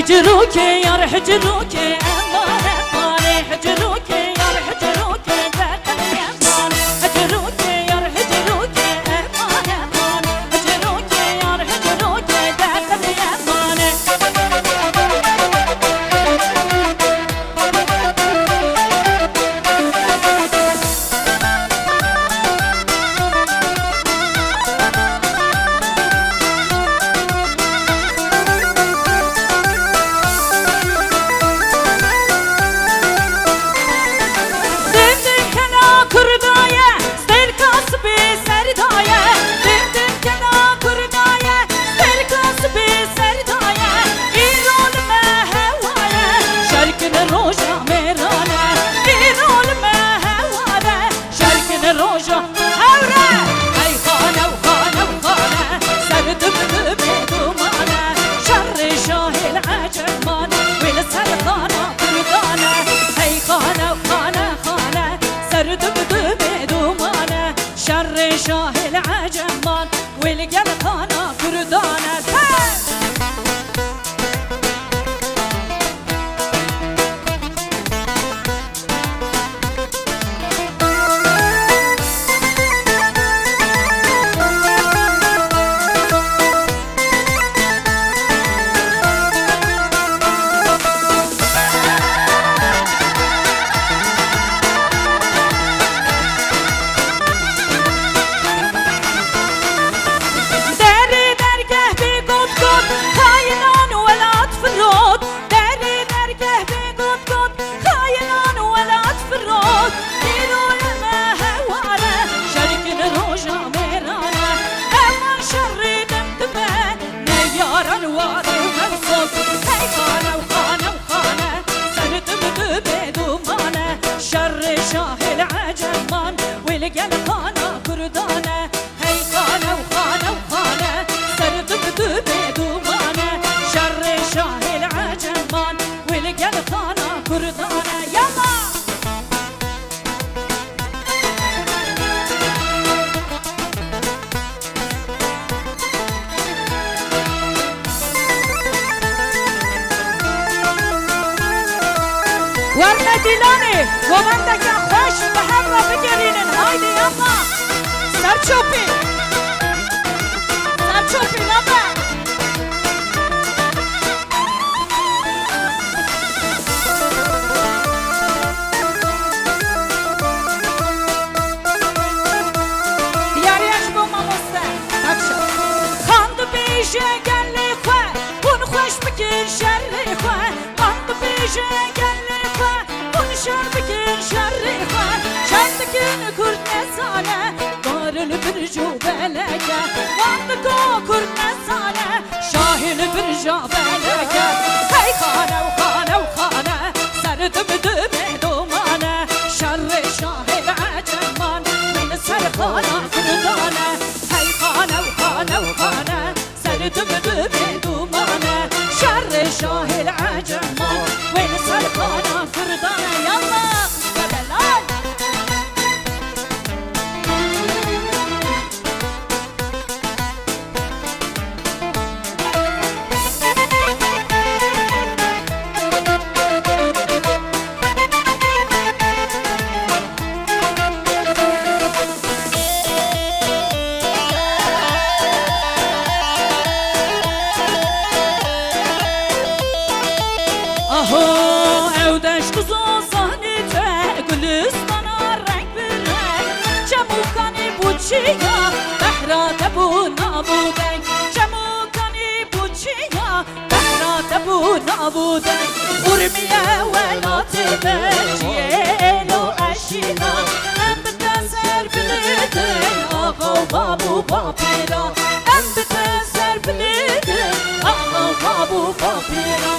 حجروك يا حجروك امان امان حجروك يا حجروك داخل امان حجروك يا حجروك امان امان حجروك يا حجروك داخل امان شر شاه العجمان والقلقانة كردانة شر شاه العجمان والقلقانة كردانة هي خانة وخانة وخانة سرد بدومانة شر شاه العجمان والقلقانة كردانة يلا والمديناني ومندك خوش بحرة بقرينن هايدي يلا سرچوبي سرچوبي لما دياري عجبو ما مستن اكشن خاند بيجي قال لي خواه ونخوش بكين شر خواه خاند بيجي قال لي شر بكين شر خواه شرطكين كرد نسانه دار البرجو بلكه وانتكو كرد نسانه شاهي البرجو بلكه هي خانه وخانه وخانه سرد بدمه دومانه شر شاه العجمان من سرخانه كردانه هي خانه وخانه وخانه سرد بدمه دومانه شر شاه العجمان وين سرخانه كردانه يلا بدلال اهو اودش قزوزاني گلستانا رنگ برنگ چموکانی بوچیا بحرات بو نابودنگ چموکانی بوچیا بحرات بو نابودنگ ارمیه ولات بچیه لو اشینا ام بتسر بلیدن آقا و بابو باپیرا ام بتسر بلیدن آقا و بابو باپیرا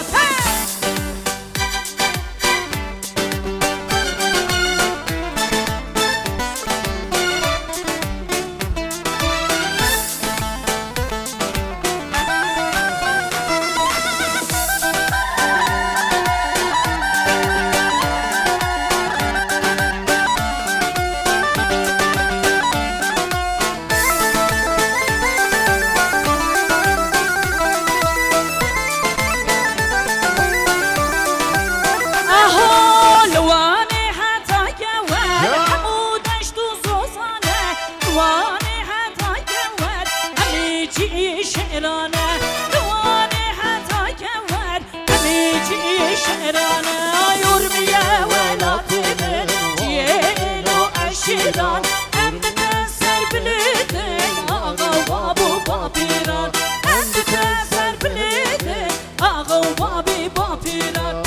شعرانه يرميه ولا تبل جيلو اشيران ام بتسر بلدن آغا وابو بابيران ام بتسر بلدن آغا وابي بابيران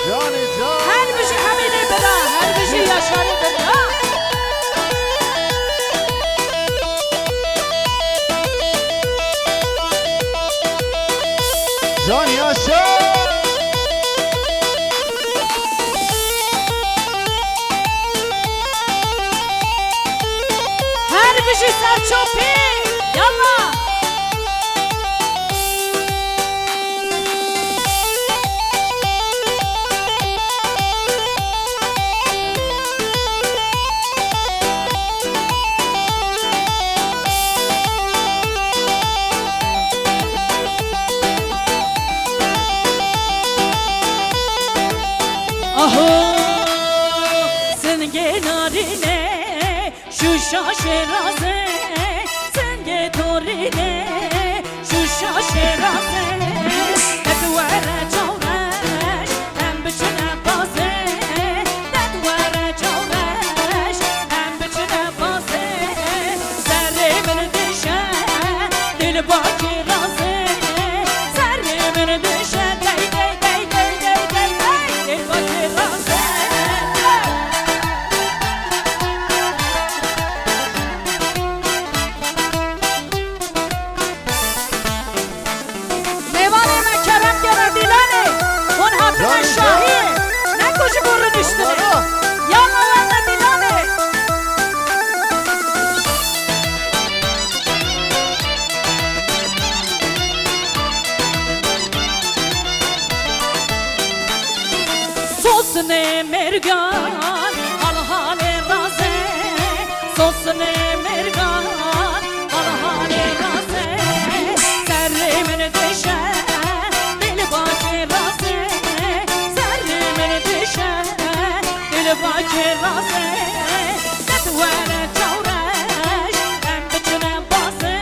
جاني جان هر بشي حميني بلا هر بشي ياشاري بلا جان ياشا هر بشي سرچوبی يلا آهو سنگ نارینه شوشا شرازه سنگ تورینه شوشا شرازه ندواره جورش هم بچنه بازه ندواره جورش هم بچنه بازه سر من دشه دل باکی رازه سر من دشه دی دی دی دی دی دی دی دل باکی رازه میوان مکرم گردیلانه اون حتما شاهیه نکوش برو نشتره یا موان دیلانه Sosne mergan al hale raze Sosne mergan al hale raze Serrimin deşe dil baki raze Serrimin deşe dil baki raze Netvere çavreş em biçine bazı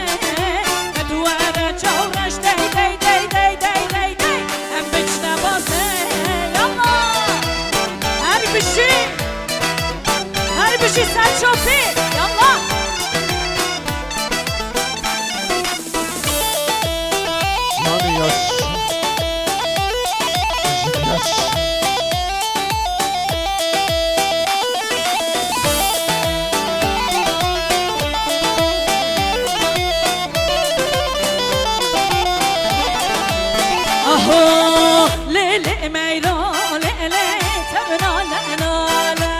Netvere çavreş dey dey dey dey dey dey dey em biçine bazı Yallah her bir şey sen şofi yallah جاني ياش ياش اهو لیلی میرو لیلی تمنا لعناله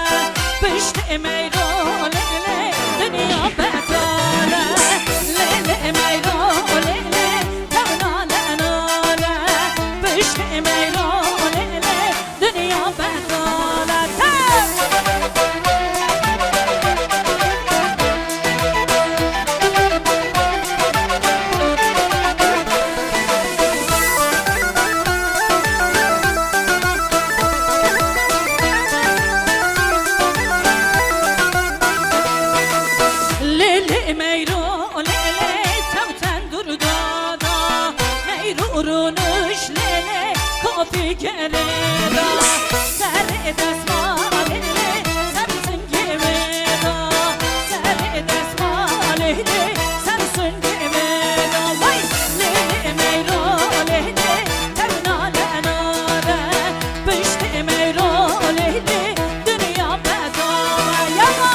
پشت میرو لیلی دنیا بتاله لیلی میرو لیلی تمنا لعناله پشت میرو لیلی دنیا بتاله لیلی میرو لیلی توتن دردادا میرو رونش لیلی کافی گلیدا سر دستمال لیلی سرسن گمیدا سر دستمال لیلی سرسن گمیدا وای لیلی میرو لیلی تمنا لعناره پشت میرو لیلی دنیا بداره یما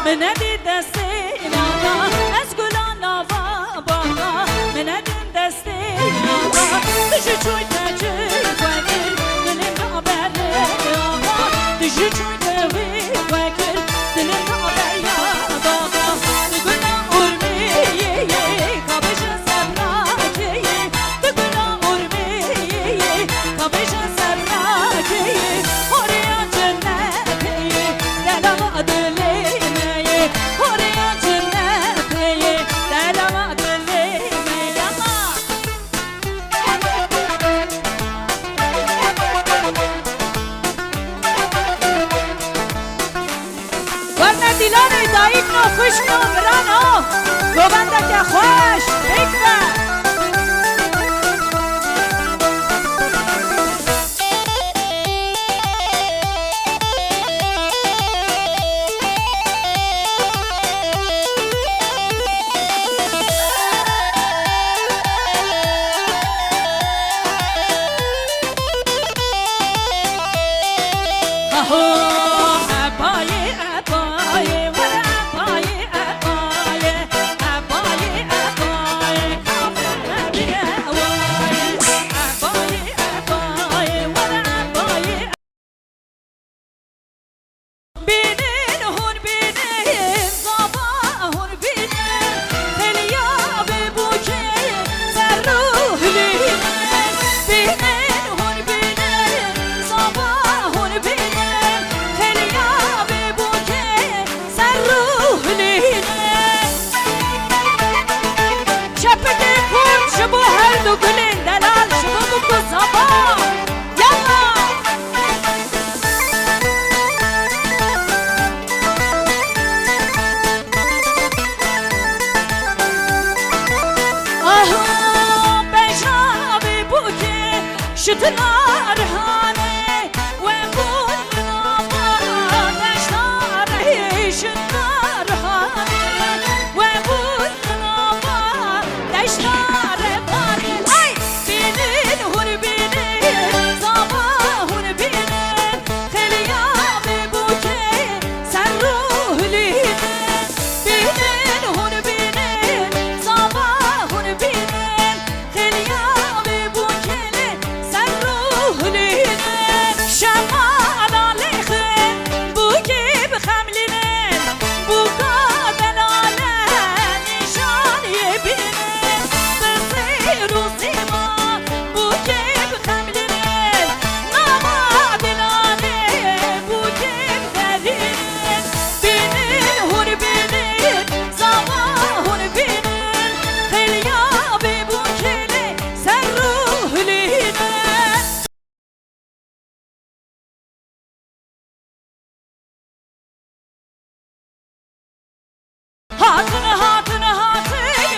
من ندی دستی نادا از گلان نوا باقا من ندی دستی نادا دشی چوی تجی وکر دلم نابره آقا دشی چوی تجی وکر دلم نابره باقا دگنا ارمیه کابش سبراجه دگنا ارمیه کابش سبراجه هوریا جنتی دلما دلیمه هوریا جنتی دلما دلیمه ورنه دیلان دایک نو خوش نو برانو گوبنده که خوش بکبه شتنار هانه و بولنا دشتار شتنار هانه و بولنا دشتار هانه ای بینین هر بینین زابا هر بینین خلیا ببوکه سر روح لینین بینین هر بینین زابا هر بینین خلیا ببوکه شمال عليخن بوكي بخملين بوكا دلالة نشان يبين بصير وصيما بوكي بخملين نما دلالة بوكي بخلين بينين هون بينين زما هون بينين خليا ببوكي سروه لينين هاتن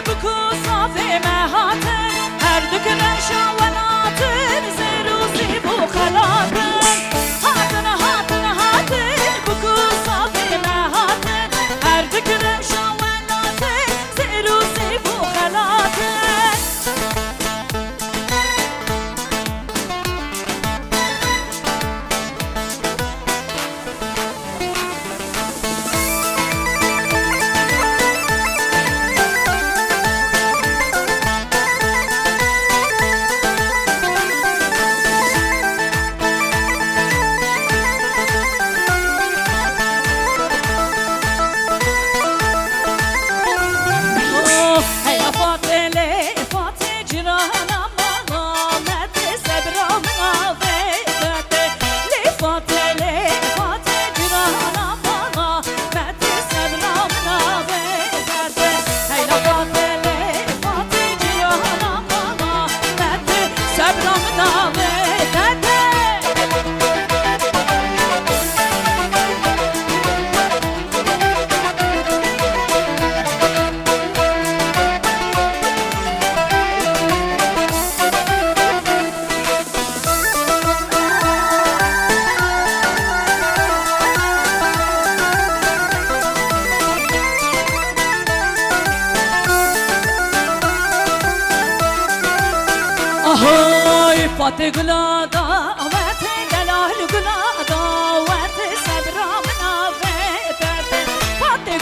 بکو صافی مهاتن هر دو کنن شاولاتن زیروزی بو خلاتن هاتن بکو صافی مهاتن هر دو کنن شاولاتن زیروزی بو خلاتن آهای فاتح گلادا وات دلال گلادا وات صبرام ناوه فاتح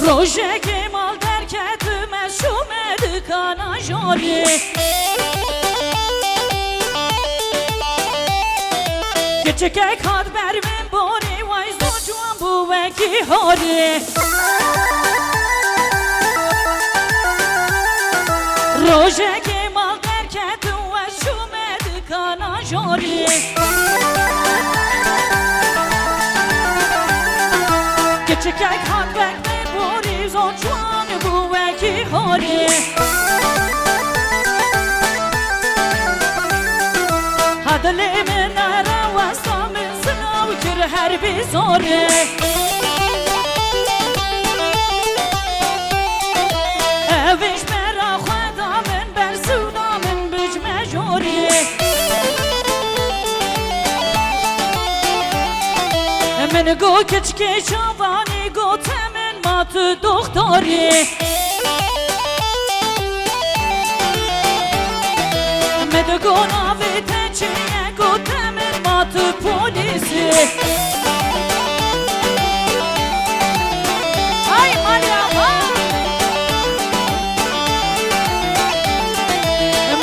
روشه که مال درکت مشومه دکانا جاری کچه که کاد بر من باری وای زو جوان بو وکی هاری روشه که مال درکت مشومه دکانا جاری کچه که کاد بر زون جوان بو وکی خوری هدل من نرا واسا من سناو کر هر بی زوری اوش مرا خدا من بر سودا من بج مجوری من گو کچکی شوانی گو تمن تو دختری مدگو ناوی تچیه گوتم ما تو پولیسی های مریم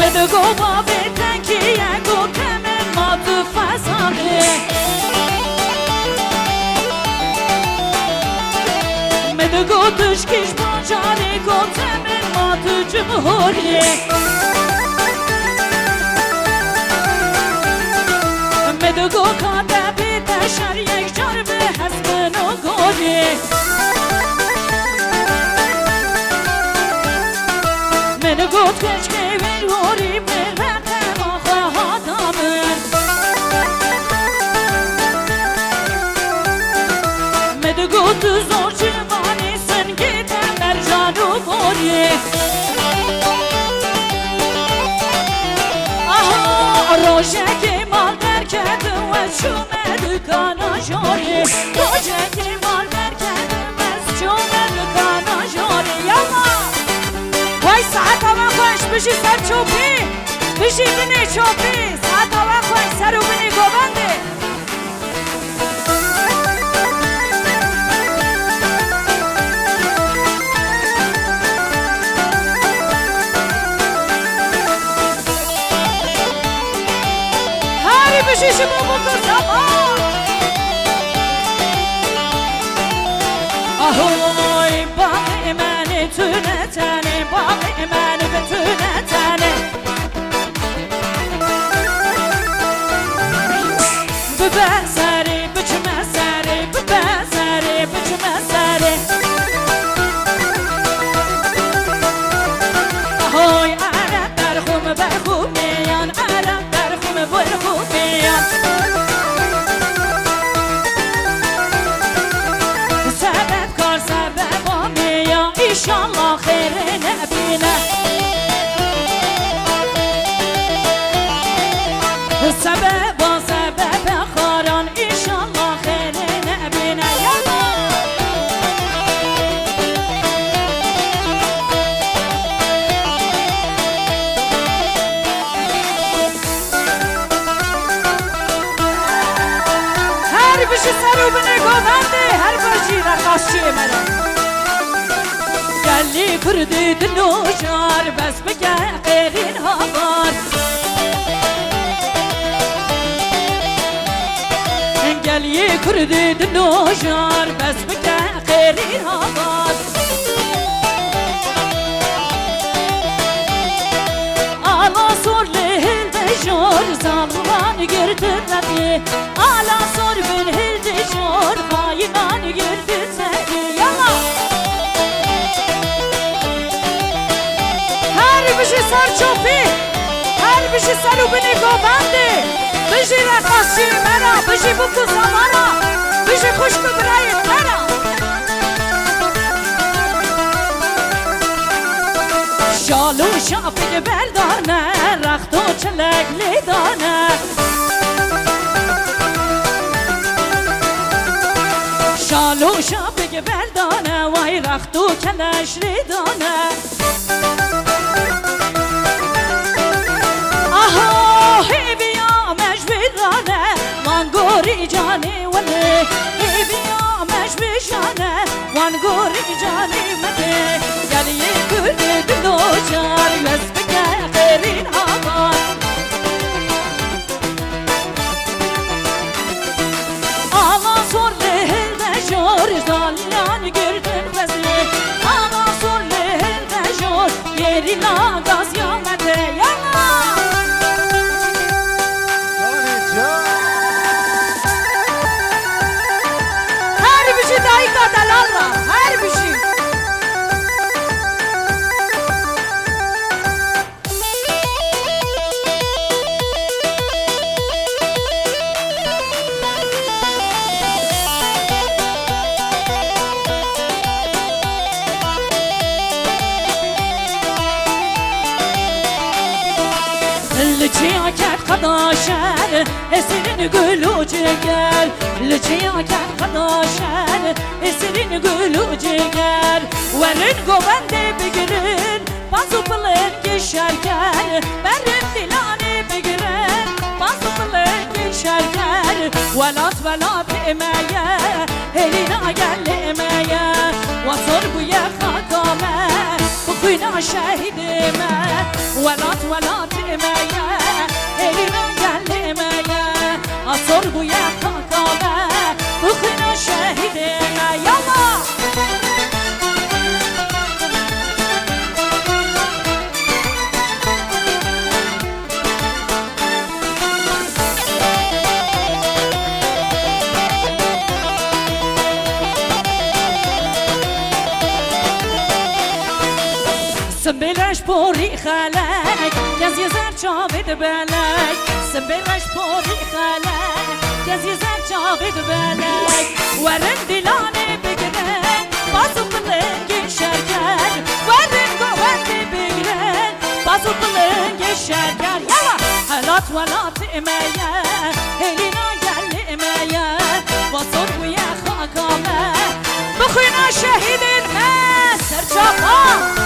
مدگو باوی تکیه گوتم ما تو فضانه مدگو تشکیش بانجاری گوتم ما تو جمهوری مدگو کاده بیده شر یک جار به حسب نگوری مدگو تشکی ویروری برده ما خواه دامن مدگو تو زور جوانی سنگیده مرجانو بوری آها روشه که مال درکت و شومه دکانا جاری روشه که مال درکت و شومه دکانا جاری یاما وای ساعت هوا خوش بشی سر چوبی بشی بینی چوبی ساعت هوا خوش سر و بینی گوبنده من بتونه تنه ببزری بچمه سری ببزری بچمه سری آهای عرب در خوم برخوب میان عرب در خوم برخوب میان سبب کار سبب میان ایشالله خیر نبینه سبب با سبب خاران ایشالله خیر نبینه هر بشی سرو بنگاه بنده هر باشی رقاصی مرا گلی کردی دنوشار بس بگه غیرین هاوار گلی کردی دنوشار بس بگه غیرین هاوار آلا سور لهل دجور زالوان گرد ربی آلا سور بن هل دجور خاینان گرد تبی یلا هر بشی سر چوبی هر بشی سرو بنگاه بنده بشی رقاصی مرا بشی بکو زمارا بشی خوشک برای مرا شالو شاپی بردانه رختو چلک لیدانه شالو شاپی بردانه وای رختو کلش لیدانه آها هی بیا مجبرانه وان گوری جانی ولی هی بیا مجبرانه وان گوری جانی مده گلی کردی دلو جار بس بگه خیرین آبان آما سور لهل دجور زالیان گردن بزی آما سور لهل دجور یری لاغاز یامده یلا هر بشی دایکا دلال را هر بشی لچیا کرد خداشر اسرین گلو جگر لچیا کرد خداشر اسرین گلو جگر ورن گوبنده بگیرن بازو پلنگ شرکر برن دلانه بگیرن بازو پلنگ شرکر ولات ولات امایه هلینا گل امایه وصر بویا خاکامه بخوینا شهیدمه ولات ولات امایه هلینا گل امایه وصر بویا خاکامه بخوینا شهیدمه یالا سنبلش پوری خلک کسی زر چاوید بلک سنبلش پوری خلک کسی زر چاوید بلک ورن دلانه بگرن بازو پلنگ شرکر ورن گوهنده بگرن بازو پلنگ شرکر یلا حلات ولات امایه هلینا گل امایه وصل بویا خاکامه بخوینا شهید المه سرچاپا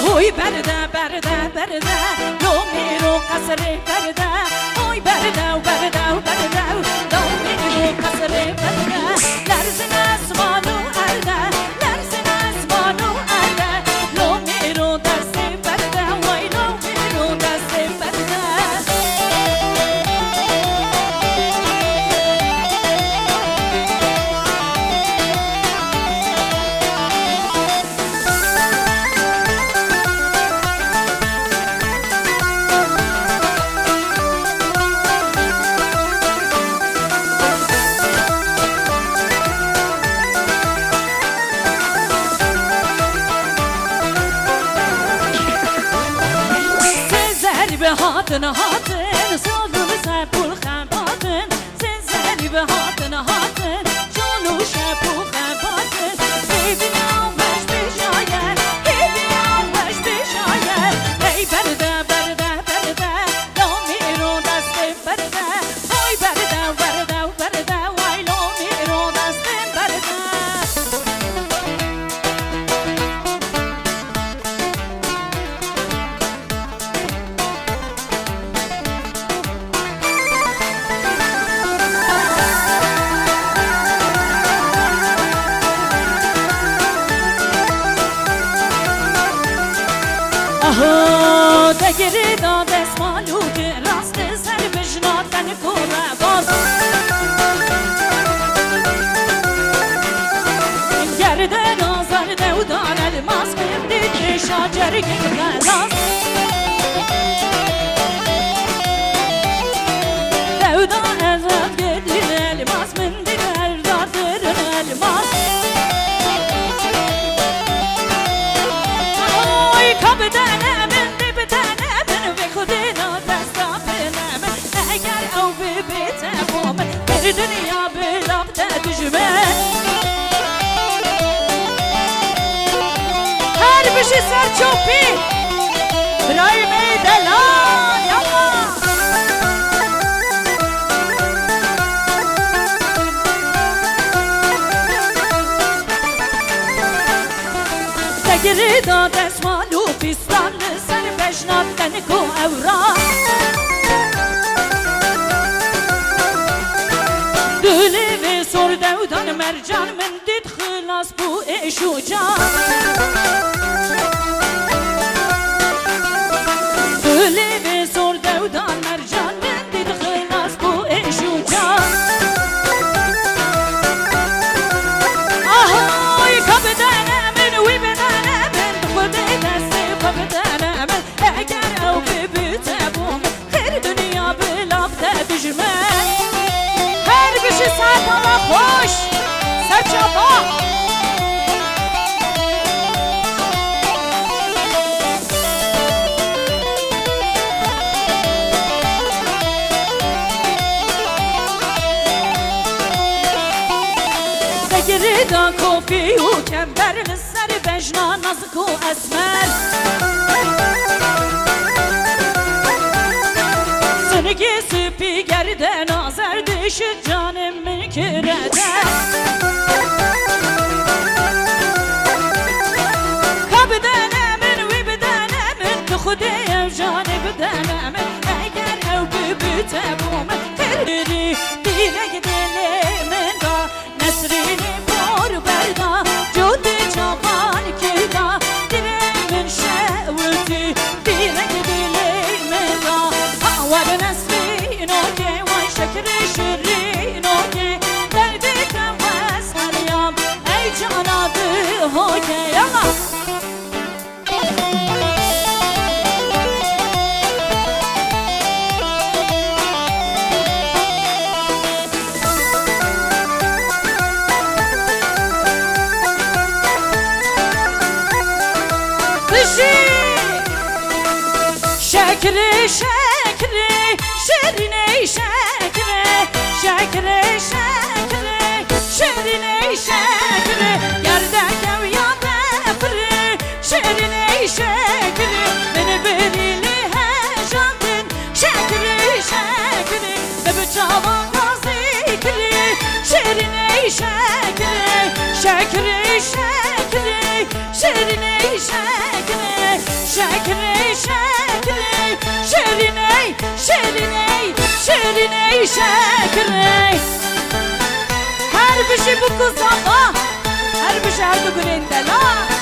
هوی برده برده برده لو میرو قصری برده اوی برده و برده و برده دامی رو قصری برده لرزن اسمانو ارده لرزن اسمانو ارده لامی رو دستی برده وای لامی رو دستی برده هاتن هاتن سالو سپول خباتن زنزری به هاتن هاتن جالو شپول خباتن ببینم وش بشاید ببینم وش بشاید ای برده برده برده لامی رو دست برده ای برده برده برده وای لامی رو دست برده آهو دگری داد اسمالو که راست سر بجناتن کوره باز گرده نازر دودان الماس کردی شاجر گلگلاس دودان ازاد گردی الماس من دیگر دادر الماس آی کبدن دنیا بلافت دجمه هر بشی سر چوپی برای میدلان یالا دگری داد اسمالو پیستان سر بجنات دنکو اورا دلی و سر دودان مرجان من دید خلاص بو ایش و جان دلی و سر دودان مرجان من دید خلاص بو ایش و جان آهای کبدن من وی بدن من خودی دستی کبدن من اگر او ببیت بوم خیر دنیا بلافت دجمه بشی ساعت آلا خوش سرچاپا دگری دا کوفی و کمبر لسر بجنا نازک و اسمر سنگی سپی گرده نازر دیش جانم من کرده کبدنه من وی بدنه من تو خودیم جانه بدنه من اگر او ببیته بوم تردی دیرک دلی من دا نسرینی بار بردا جودی چاپان کردا دیره من شوتی دیرک دلی من دا آور نسرین اوکی وای شکر شیرین اوکی دردی کم وز هریم ای جانابی اوکی یالا شکری شکری شیرینی شکری شکری شکری شیرینی شکری گردکم یا بفری شیرینی شکری من بریلی هجاندن شکری شکری ببچاوان غازی کری شیرینی شکری شکری شکری شیرینی شکری شکری شکری شیرینی şiriney, şiriney şekerey. Her bir şey bu kızdan, her bir şey her bir gününde la.